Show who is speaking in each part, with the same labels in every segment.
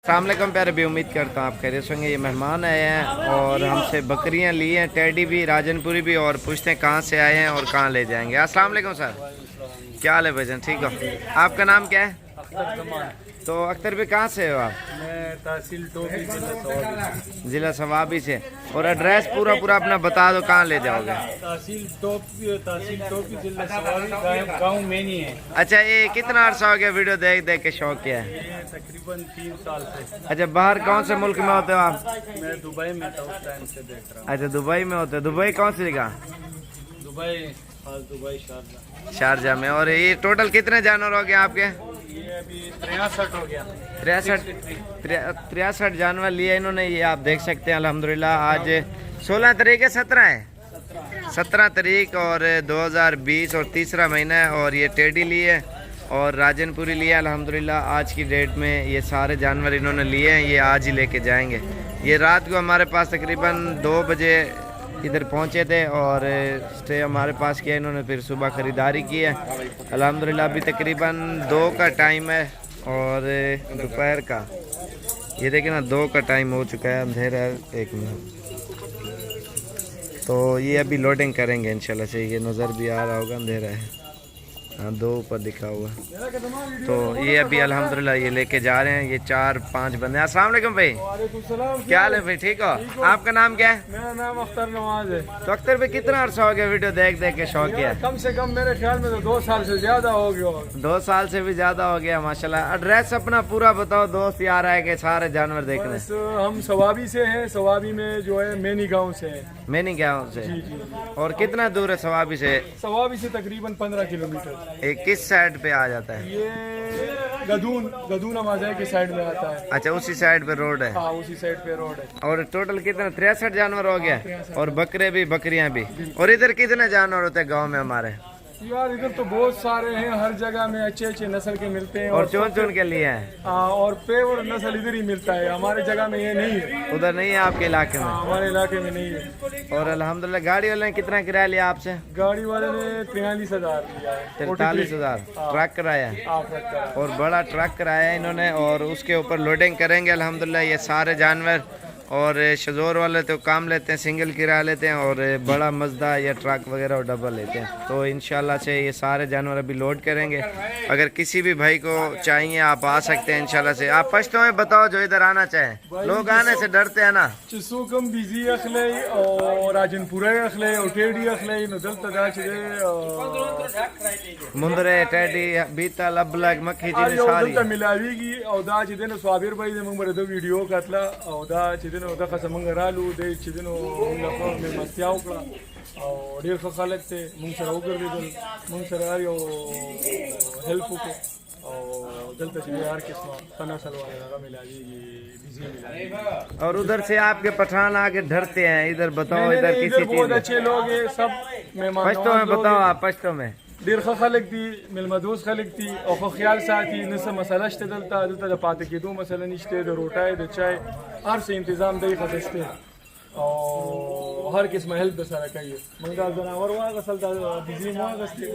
Speaker 1: अस्सलाम वालेकुम प्यारे भी, उम्मीद करता हूँ आप खैरियत होंगे। ये मेहमान आए हैं और हमसे बकरियाँ ली हैं, टेडी भी, राजनपुरी भी, और पूछते हैं कहाँ से आए हैं और कहाँ ले जाएंगे। अस्सलाम वालेकुम सर, क्या हाल है भाईजान, ठीक हो? आपका नाम क्या है? तो अख्तर भी कहाँ से हो आप?
Speaker 2: मैं तहसील टोपी
Speaker 1: ज़िला सवाबी से। और एड्रेस पूरा अपना बता दो, कहाँ ले जाओगे?
Speaker 2: तहसील टोपी जिला सवाबी, गाँव में नहीं है।
Speaker 1: अच्छा, ये कितना अर्सा हो गया वीडियो देख के शौक किया है?
Speaker 2: ये तकरीबन 3 साल से।
Speaker 1: अच्छा, बाहर कौन से मुल्क में होते हो आप?
Speaker 2: मैं दुबई में था, उस टाइम से देख रहा हूँ।
Speaker 1: अच्छा, दुबई में होते हो। दुबई कौन सी जगह?
Speaker 2: दुबई
Speaker 1: शारजा में। और ये टोटल कितने जानवर हो गए आपके?
Speaker 2: ये अभी 63 हो गया।
Speaker 1: 63 जानवर लिए इन्होंने। ये आप देख सकते हैं अल्हम्दुलिल्लाह। आज 16 तारीख है, 17 है, 17 तारीख और 2020 और तीसरा महीना है। और ये टेडी लिए और राजनपुरी लिए अल्हम्दुलिल्लाह। आज की डेट में ये सारे जानवर इन्होंने लिए हैं, ये आज ही लेके जाएंगे। ये रात को हमारे पास तकरीबन 2 बजे इधर पहुंचे थे और स्टे हमारे पास किया इन्होंने, फिर सुबह ख़रीदारी की है अल्हम्दुलिल्लाह। अभी तकरीबन 2 का टाइम है और दोपहर का, ये देखिए ना, 2 का टाइम हो चुका है, अंधेरा है। 1 मिनट, तो ये अभी लोडिंग करेंगे इंशाल्लाह से। ये नज़र भी आ रहा होगा, अंधेरा है, हाँ 2 ऊपर दिखा हुआ। तो ये अभी अल्हम्दुलिल्लाह ये लेके जा रहे हैं। ये 4-5 बंदे। अस्सलाम वालेकुम भाई, क्या हाल है भाई, ठीक हो? आपका नाम क्या है?
Speaker 2: मेरा नाम अख्तर नवाज है।
Speaker 1: तो अख्तर भाई कितना अर्सा हो गया वीडियो देख के शौक किया?
Speaker 2: कम से कम मेरे ख्याल में तो 2 साल से ज्यादा हो गया।
Speaker 1: 2 साल से भी ज्यादा हो गया माशाल्लाह। एड्रेस अपना पूरा बताओ, दोस्त यार आए के सारे जानवर देखने।
Speaker 2: हम सवाबी से हैं, सवाबी में जो है मैनी गाँव से है।
Speaker 1: मैनी गाँव से?
Speaker 2: जी।
Speaker 1: और कितना दूर है सवाबी से?
Speaker 2: सवाबी से तकरीबन 15 किलोमीटर।
Speaker 1: किस साइड पे आ जाता है?
Speaker 2: ये गदून अमाज़ा की साइड में आता है।
Speaker 1: अच्छा, उसी साइड पे रोड है?
Speaker 2: हाँ, उसी साइड पे रोड है।
Speaker 1: और टोटल कितना? 63 जानवर हो गया। और बकरे भी, बकरियां भी। और इधर कितने जानवर होते हैं गाँव में हमारे?
Speaker 2: यार इधर तो बहुत सारे हैं, हर जगह में अच्छे नस्ल के मिलते हैं।
Speaker 1: और चुन के लिए हैं?
Speaker 2: और पेवर नस्ल इधर ही मिलता है, हमारे जगह में ये नहीं है।
Speaker 1: उधर नहीं है आपके इलाके में?
Speaker 2: हमारे इलाके में नहीं है।
Speaker 1: और अल्हम्दुलिल्लाह गाड़ी वाले ने कितना किराया लिया आपसे?
Speaker 2: गाड़ी वाले ने 43,000 लिया है।
Speaker 1: 43,000 ट्रक कराया है?
Speaker 2: कराया।
Speaker 1: और बड़ा ट्रक कराया है इन्होंने, और उसके ऊपर लोडिंग करेंगे अल्हम्दुलिल्लाह ये सारे जानवर। और शजोर वाले तो काम लेते हैं, सिंगल किराया लेते हैं, और बड़ा मजदा या ट्रक वगैरह और डबल लेते हैं। तो इंशाल्लाह से ये सारे जानवर अभी लोड करेंगे। अगर किसी भी भाई को चाहिए आप आ सकते हैं इंशाल्लाह से। आप पश्तो में बताओ जो इधर आना चाहे। लोग आने से डरते हैं ना।
Speaker 2: चिसुकम बिजी अखले और राजनपुरा अखले और टेडी अखले नदल तदा चले
Speaker 1: मुंदरे टेडी बीतल अबलग मक्खी जी सारी
Speaker 2: मिलावी की और दा चिदन स्वाबिर भाई ने मंग दो वीडियो काटला और दा चिदन ओदा का समंग रालू दे चिदन लखो में मस्याव का और ढेर खलक थे मंग सर ओगर दे मंग सर आयो हेल्प को और दलता से यार किस्म तना सलवार लगा मिलावी बिजी मिलावी।
Speaker 1: और उधर से आपके पठान आके डरते हैं, इधर बताओ। इधर किसी चीज
Speaker 2: बहुत अच्छे लोग हैं, सब मेहमान
Speaker 1: पश्तो में बताओ आप, पश्तो में।
Speaker 2: دیر خلق دی ملمدوز خلق دی او خو خیال ساتي نس مسله شته دلته د پاتې کېدو مسله نشته، د روټای د چای هر څه تنظیم دی خدسته او هر قسمه هلپ سره کوي. موږ د جناور واغسل د بيزي واغسته.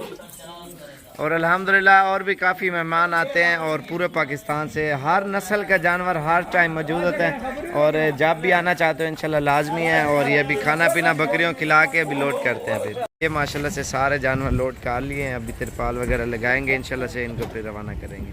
Speaker 1: اور الحمدللہ اور بھی کافی مہمان آتے ہیں اور پورے پاکستان سے ہر نسل کا جانور ہر ٹائم موجود ہوتا ہے، اور جب بھی آنا چاہتے ہو انشاءاللہ لازمی ہے۔ اور یہ ابھی کھانا پینا بکریوں کھلا کے ابھی لوڈ کرتے ہیں۔ پھر یہ ماشاءاللہ سے سارے جانور لوڈ کر لیے ہیں، ابھی ترپال وغیرہ لگائیں گے انشاءاللہ سے، ان کو پھر روانہ کریں گے۔